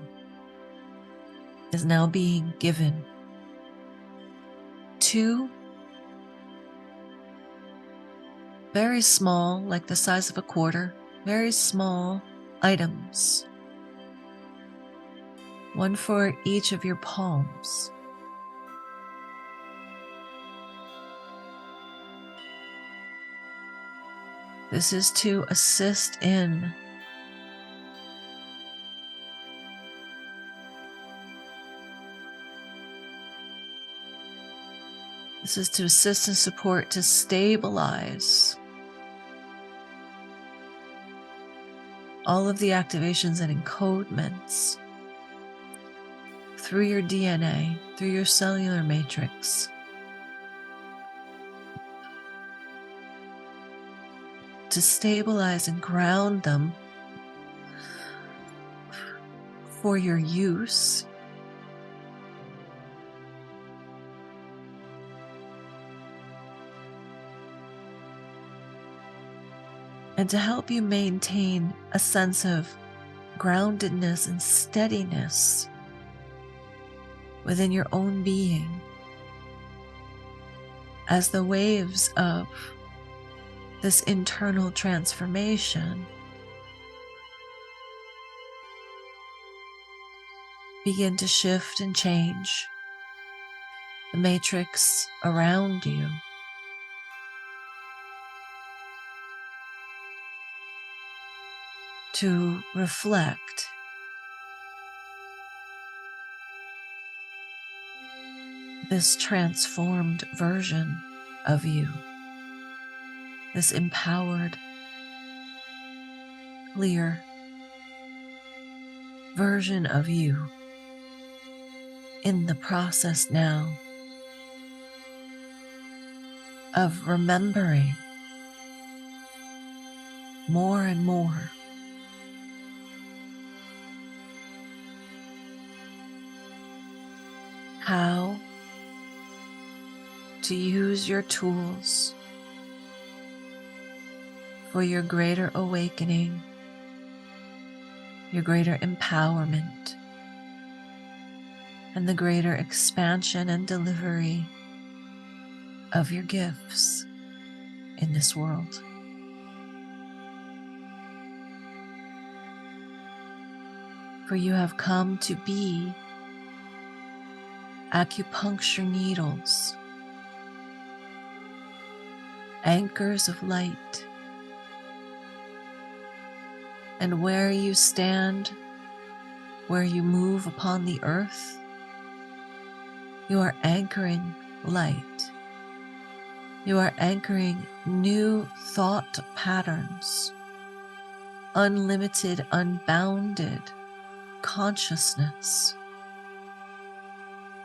is now being given 2 very small, like the size of a quarter, very small items. One for each of your palms. This is to assist in This is to assist and support, to stabilize all of the activations and encodements through your DNA, through your cellular matrix, to stabilize and ground them for your use. And to help you maintain a sense of groundedness and steadiness within your own being as the waves of this internal transformation begin to shift and change the matrix around you. To reflect this transformed version of you, this empowered, clear version of you in the process now of remembering more and more how to use your tools for your greater awakening your greater empowerment, and the greater expansion and delivery of your gifts in this world. For you have come to be acupuncture needles, anchors of light, and where you stand, where you move upon the earth, you are anchoring light. You are anchoring new thought patterns, unlimited, unbounded consciousness.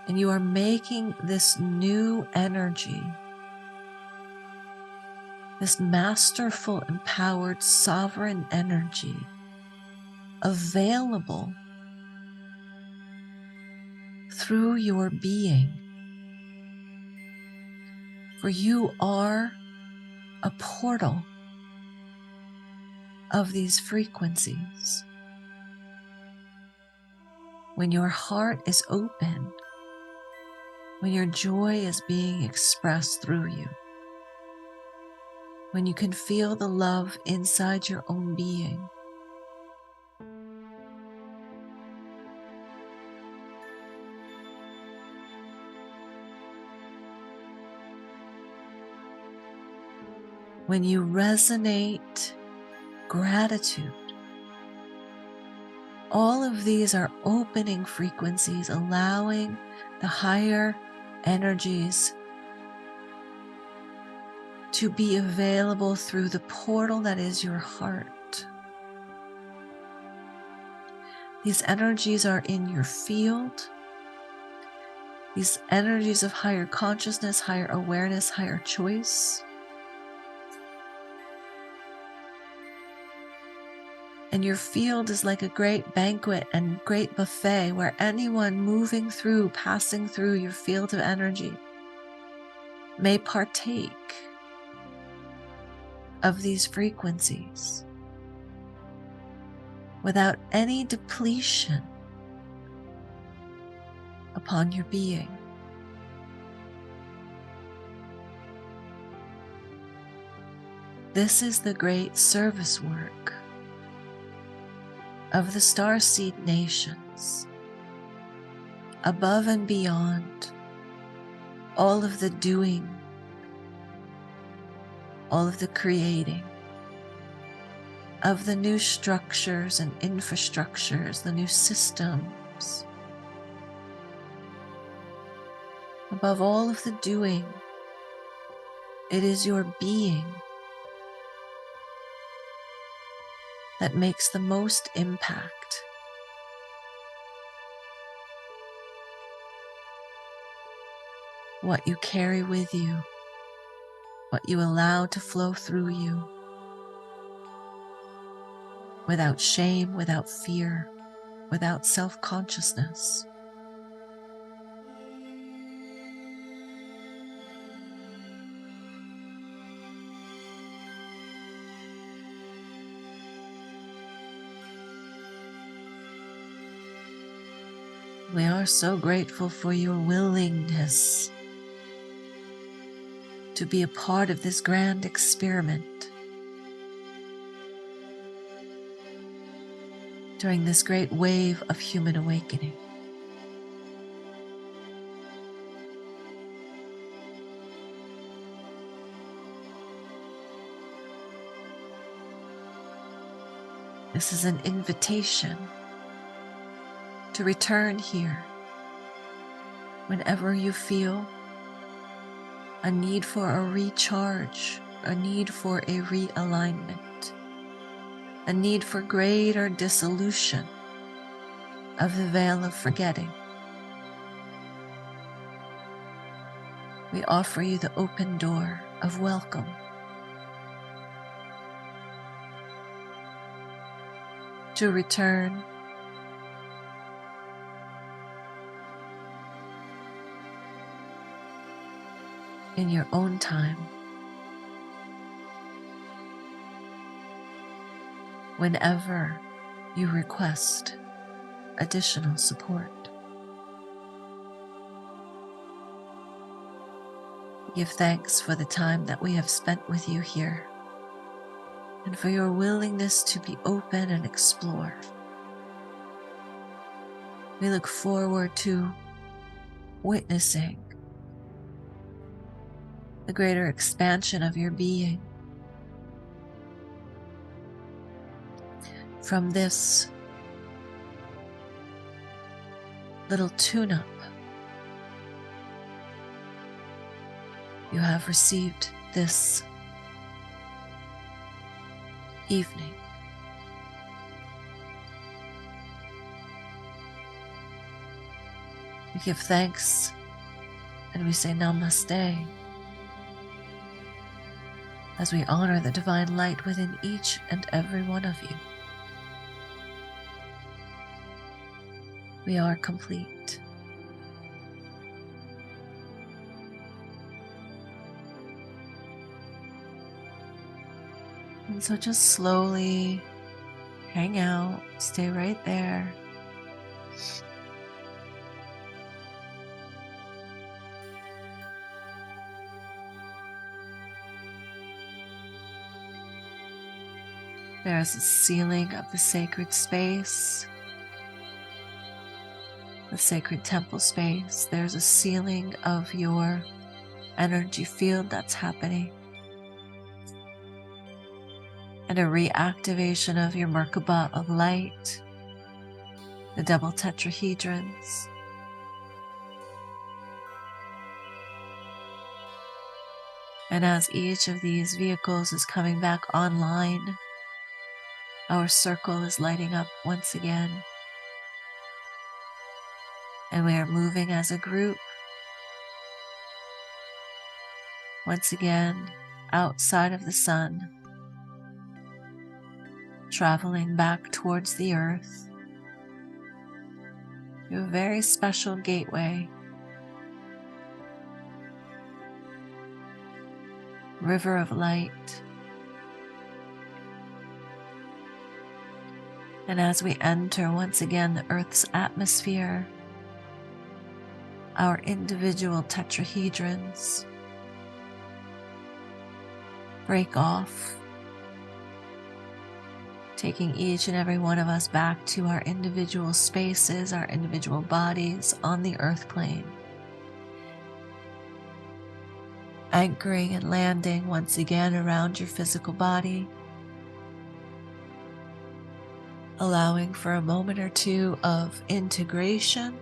And you are making this new energy, this masterful, empowered, sovereign energy available through your being. For you are a portal of these frequencies. When your heart is open, when your joy is being expressed through you, when you can feel the love inside your own being, when you resonate gratitude, all of these are opening frequencies, allowing the higher energies to be available through the portal that is your heart. These energies are in your field. These energies of higher consciousness, higher awareness, higher choice. And your field is like a great banquet and great buffet where anyone moving through, passing through your field of energy may partake of these frequencies without any depletion upon your being. This is the great service work of the Starseed nations, above and beyond all of the doing, all of the creating of the new structures and infrastructures, the new systems. Above all of the doing, it is your being that makes the most impact. What you carry with you, what you allow to flow through you, without shame, without fear, without self-consciousness. We are so grateful for your willingness to be a part of this grand experiment during this great wave of human awakening. This is an invitation to return here whenever you feel a need for a recharge, a need for a realignment, a need for greater dissolution of the veil of forgetting. We offer you the open door of welcome. To return in your own time, whenever you request additional support. Give thanks for the time that we have spent with you here and for your willingness to be open and explore. We look forward to witnessing the greater expansion of your being from this little tune-up. You have received this evening. We give thanks and we say namaste as we honor the divine light within each and every one of you. We are complete. And so just slowly hang out, stay right there. There is a sealing of the sacred space, the sacred temple space. There's a sealing of your energy field that's happening, and a reactivation of your Merkaba of light, the double tetrahedrons. And as each of these vehicles is coming back online, our circle is lighting up once again. And we are moving as a group, once again, outside of the sun, traveling back towards the earth through a very special gateway, river of light. And as we enter once again the Earth's atmosphere, our individual tetrahedrons break off, taking each and every one of us back to our individual spaces, our individual bodies on the earth plane. Anchoring and landing once again around your physical body, allowing for a moment or two of integration.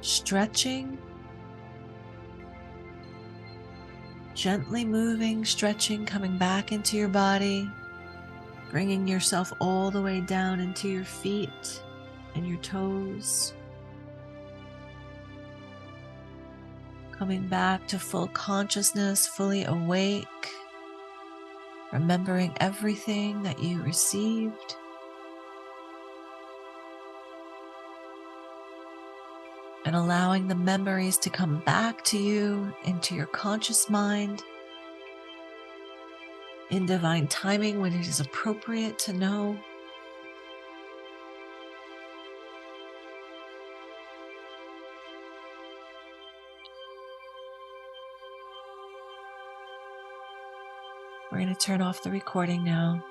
Stretching, gently moving, stretching, coming back into your body, bringing yourself all the way down into your feet and your toes. Coming back to full consciousness, fully awake, remembering everything that you received. And allowing the memories to come back to you into your conscious mind in divine timing when it is appropriate to know. We're going to turn off the recording now.